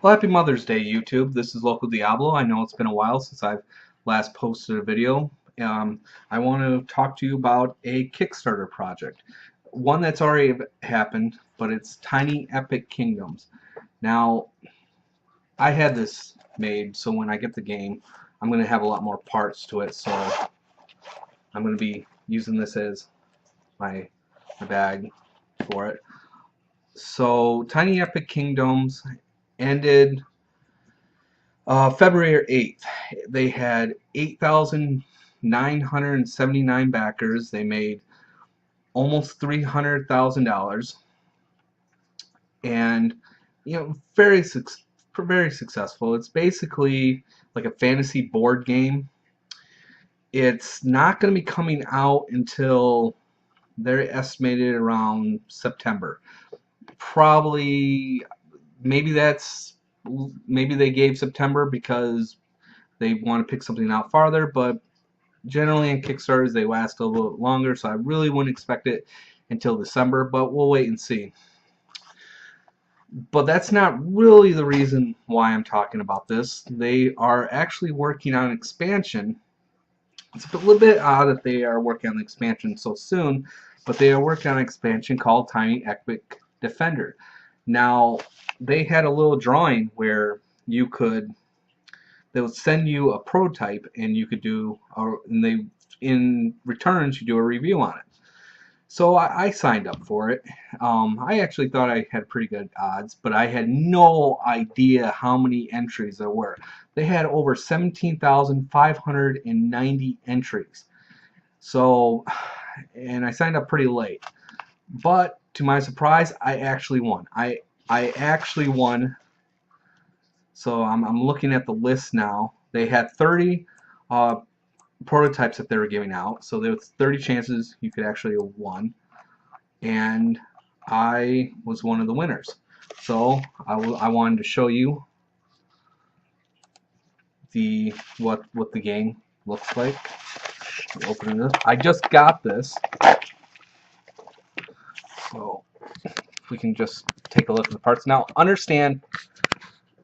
Well, happy Mother's Day, YouTube. This is Local Diablo. I know it's been a while since I've last posted a video. I want to talk to you about a Kickstarter project. One that's already happened, but it's Tiny Epic Kingdoms. Now, I had this made, so when I get the game, I'm going to have a lot more parts to it, so I'm going to be using this as my bag for it. So, Tiny Epic Kingdoms ended February 8th. They had 8,979 backers. They made almost $300,000, and very successful. It's basically like a fantasy board game. It's not going to be coming out until they're estimated around September. Probably, maybe they gave September because they want to pick something out farther, but generally in Kickstarters they last a little longer, so I really wouldn't expect it until December, but we'll wait and see. But that's not really the reason why I'm talking about this. They are actually working on an expansion. It's a little bit odd that they are working on the expansion so soon, but they are working on an expansion called Tiny Epic Defender. Now, they had a little drawing where they would send you a prototype, and you could do, in returns you do a review on it. So I signed up for it. I actually thought I had pretty good odds, but I had no idea how many entries there were. They had over 17,590 entries. So, and I signed up pretty late. But to my surprise, I actually won. I actually won. So I'm looking at the list now. They had 30 prototypes that they were giving out. So there was 30 chances you could actually have won. And I was one of the winners. So I wanted to show you what the game looks like. Opening this. I just got this. So if we can just take a look at the parts. Now understand,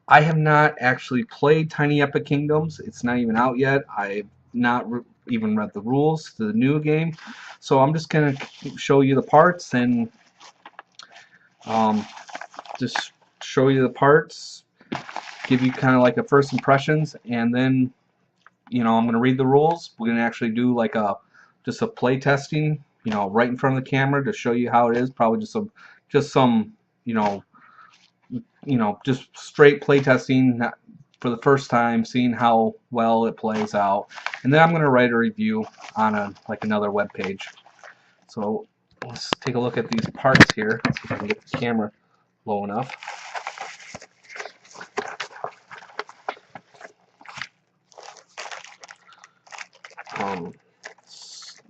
I have not actually played Tiny Epic Kingdoms. It's not even out yet. I've not even read the rules to the new game. So I'm just going to show you the parts and just show you the parts, give you kind of like a first impressions, and then I'm going to read the rules. We're going to actually do like just a play testing, right in front of the camera to show you how it is. Probably just some just straight play testing for the first time, seeing how well it plays out, and then I'm going to write a review on another web page. So let's take a look at these parts here. Let's see if I can get the camera low enough.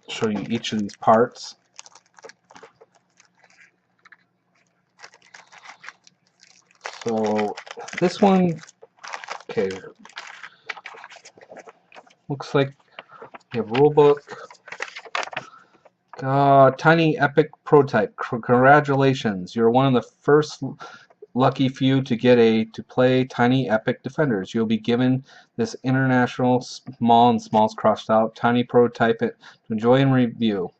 Show you each of these parts. So this one, okay, looks like you have a rule book. Tiny Epic Prototype. Congratulations, you're one of the first lucky few to play Tiny Epic Defenders. You'll be given this international small's crossed out tiny prototype to enjoy and review.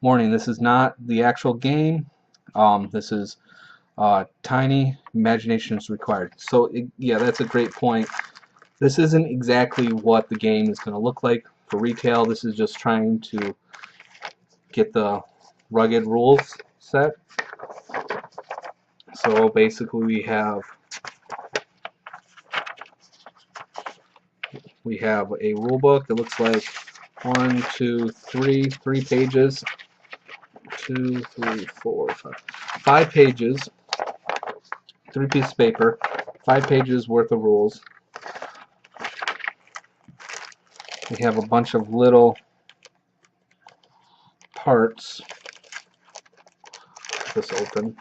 Warning: this is not the actual game. This is tiny imagination is required. So yeah, that's a great point. This isn't exactly what the game is going to look like for retail. This is just trying to get the rugged rules set. So basically we have a rule book. It looks like 1, 2, 3 pages. 2, 3, 4, 5 pages. 3 pieces of paper. 5 pages worth of rules. We have a bunch of little parts. Get this open.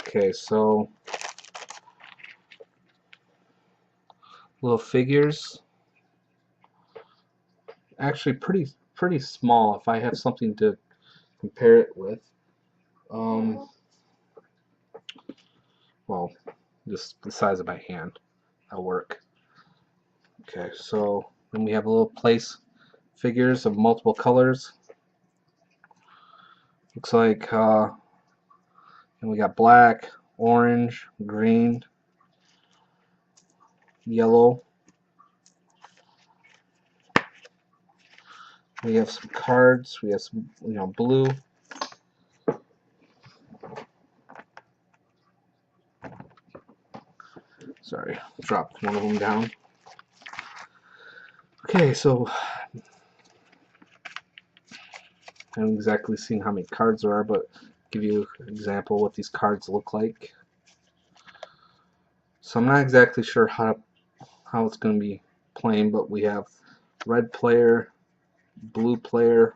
Okay, so little figures. Actually, pretty small. If I have something to compare it with, well, just the size of my hand. That'll work. Okay, so then we have a little place figures of multiple colors. Looks like and we got black, orange, green, yellow. We have some cards. We have some, blue. Sorry, dropped one of them down. Okay, so I haven't exactly seen how many cards there are, but I'll give you an example of what these cards look like. So I'm not exactly sure how it's going to be playing, but we have red player, blue player,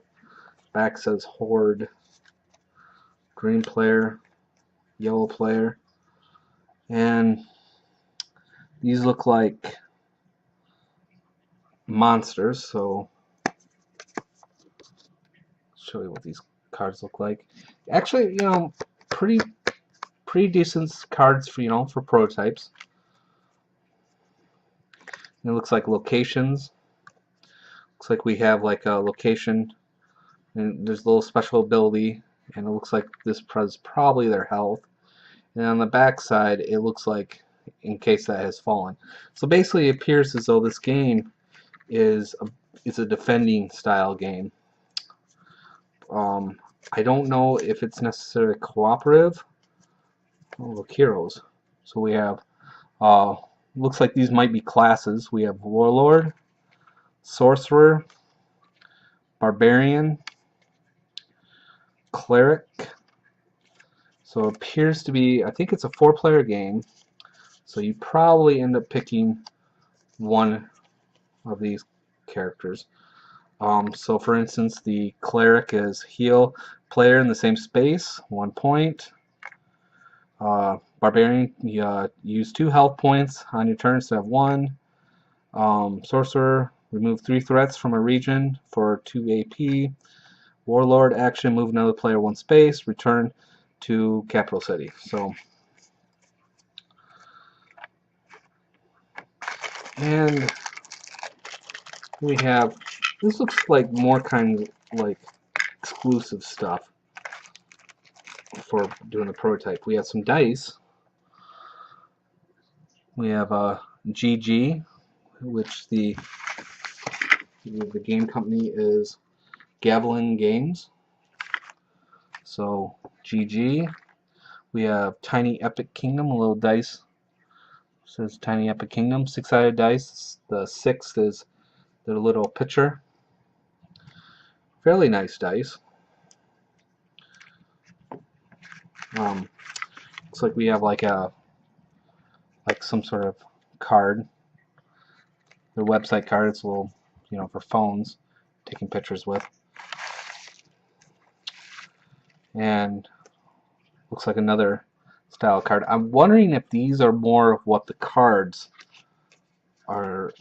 back says Horde, green player, yellow player, and these look like monsters, so show you what these cards look like. Actually, pretty decent cards for for prototypes. It looks like locations. Looks like we have like a location, and there's a little special ability, and it looks like this is probably their health. And on the back side, it looks like in case that has fallen. So basically, it appears as though this game is a defending style game. I don't know if it's necessarily cooperative. Oh, look, heroes. So we have, looks like these might be classes. We have Warlord, Sorcerer, Barbarian, Cleric. So it appears to be, I think it's a 4-player game. So you probably end up picking one of these characters. So for instance, the Cleric is heal player in the same space, 1 point. Barbarian, you use 2 health points on your turn instead of 1. Sorcerer, remove 3 threats from a region for 2 AP. Warlord, action, move another player 1 space, return to capital city. So, and we have, this looks like more kind of like exclusive stuff for doing the prototype. We have some dice. We have a GG, which the game company is Gamelyn Games. So GG. We have Tiny Epic Kingdom, a little dice. It says Tiny Epic Kingdom, 6-sided dice. The 6th is their little picture. Fairly nice dice. Looks like we have like some sort of card. Their website card. It's a little, for phones, taking pictures with. And looks like another style card. I'm wondering if these are more of what the cards are.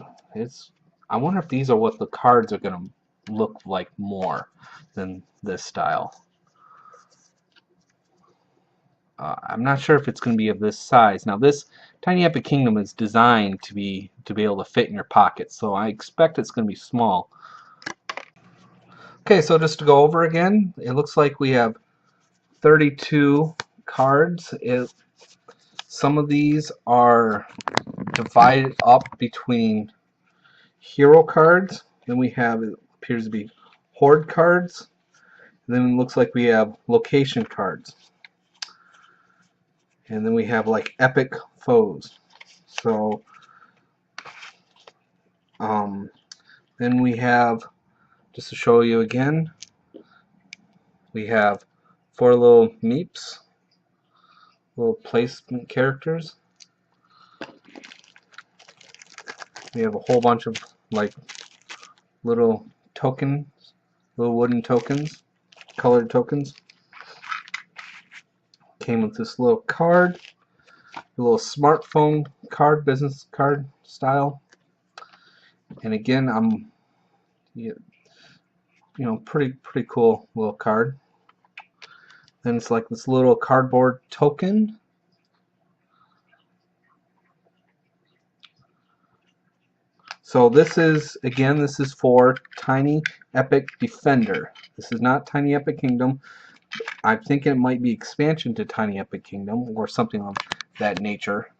I wonder if these are what the cards are going to look like more than this style. I'm not sure if it's going to be of this size. Now, this Tiny Epic Kingdom is designed to be able to fit in your pocket, so I expect it's going to be small. Okay, so just to go over again, it looks like we have 32 cards. Some of these are divided up between hero cards. Then we have, it appears to be horde cards. And then it looks like we have location cards. And then we have like epic foes. So then we have, just to show you again, we have 4 little meeps, little placement characters. We have a whole bunch of like little tokens, little wooden tokens, colored tokens. Came with this little card, a little smartphone card, business card style. And again, pretty cool little card. Then it's like this little cardboard token. So this is, again, this is for Tiny Epic Defender. This is not Tiny Epic Kingdom. I think it might be expansion to Tiny Epic Kingdom or something of that nature.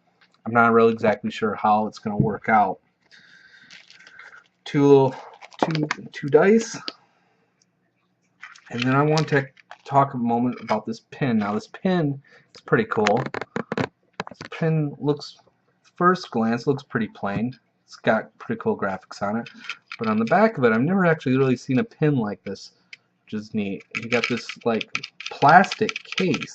I'm not really exactly sure how it's going to work out. Two dice. And then I want to talk a moment about this pin. Now this pin is pretty cool. This pin looks, first glance, looks pretty plain. It's got pretty cool graphics on it. But on the back of it, I've never actually really seen a pin like this, which is neat. You got this like plastic case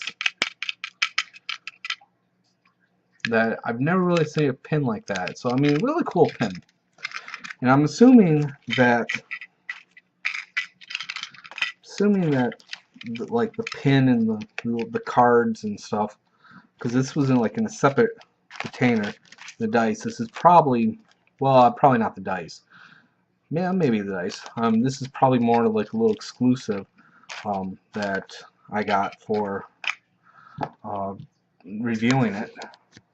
that I've never really seen a pin like that. So I mean, really cool pin. And I'm assuming that like the pin and the cards and stuff, because this was in a separate container. The dice. This is probably, well, probably not the dice. Yeah, maybe the dice. This is probably more like a little exclusive that I got for reviewing it.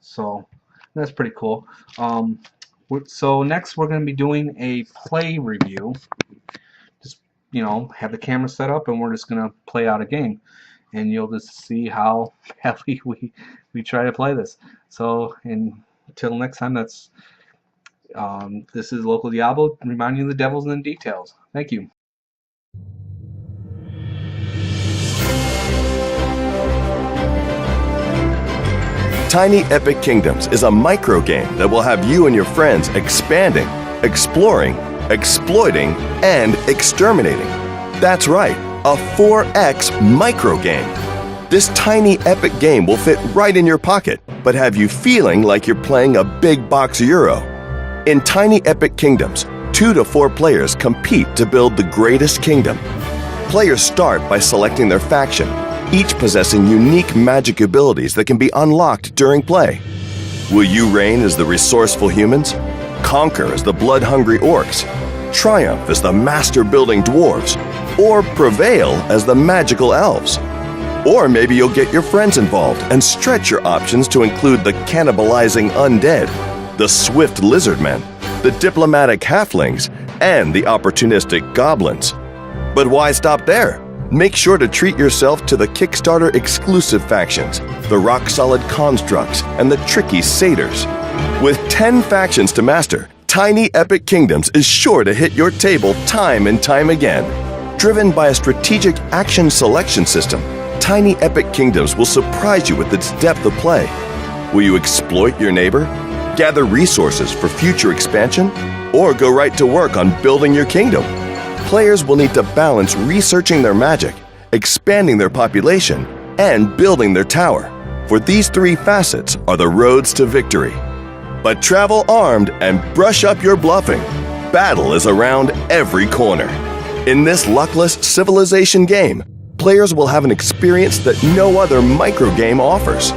So that's pretty cool. So next we're going to be doing a play review. Just, you know, have the camera set up and we're just going to play out a game. And you'll just see how heavily we try to play this. So until next time, this is Local Diablo, reminding you the devil's in the details. Thank you. Tiny Epic Kingdoms is a micro game that will have you and your friends expanding, exploring, exploiting, and exterminating. That's right, a 4X micro game. This tiny epic game will fit right in your pocket, but have you feeling like you're playing a big box Euro. In Tiny Epic Kingdoms, 2 to 4 players compete to build the greatest kingdom. Players start by selecting their faction, each possessing unique magic abilities that can be unlocked during play. Will you reign as the resourceful humans? Conquer as the blood-hungry orcs? Triumph as the master-building dwarves? Or prevail as the magical elves? Or maybe you'll get your friends involved and stretch your options to include the cannibalizing undead, the swift lizardmen, the diplomatic halflings, and the opportunistic goblins. But why stop there? Make sure to treat yourself to the Kickstarter exclusive factions, the rock-solid constructs, and the tricky satyrs. With 10 factions to master, Tiny Epic Kingdoms is sure to hit your table time and time again. Driven by a strategic action selection system, Tiny Epic Kingdoms will surprise you with its depth of play. Will you exploit your neighbor, gather resources for future expansion, or go right to work on building your kingdom? Players will need to balance researching their magic, expanding their population, and building their tower, for these 3 facets are the roads to victory. But travel armed and brush up your bluffing. Battle is around every corner. In this luckless civilization game, players will have an experience that no other microgame offers.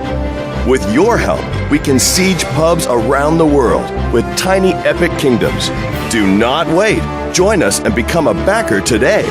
With your help, we can siege pubs around the world with Tiny Epic Kingdoms. Do not wait. Join us and become a backer today.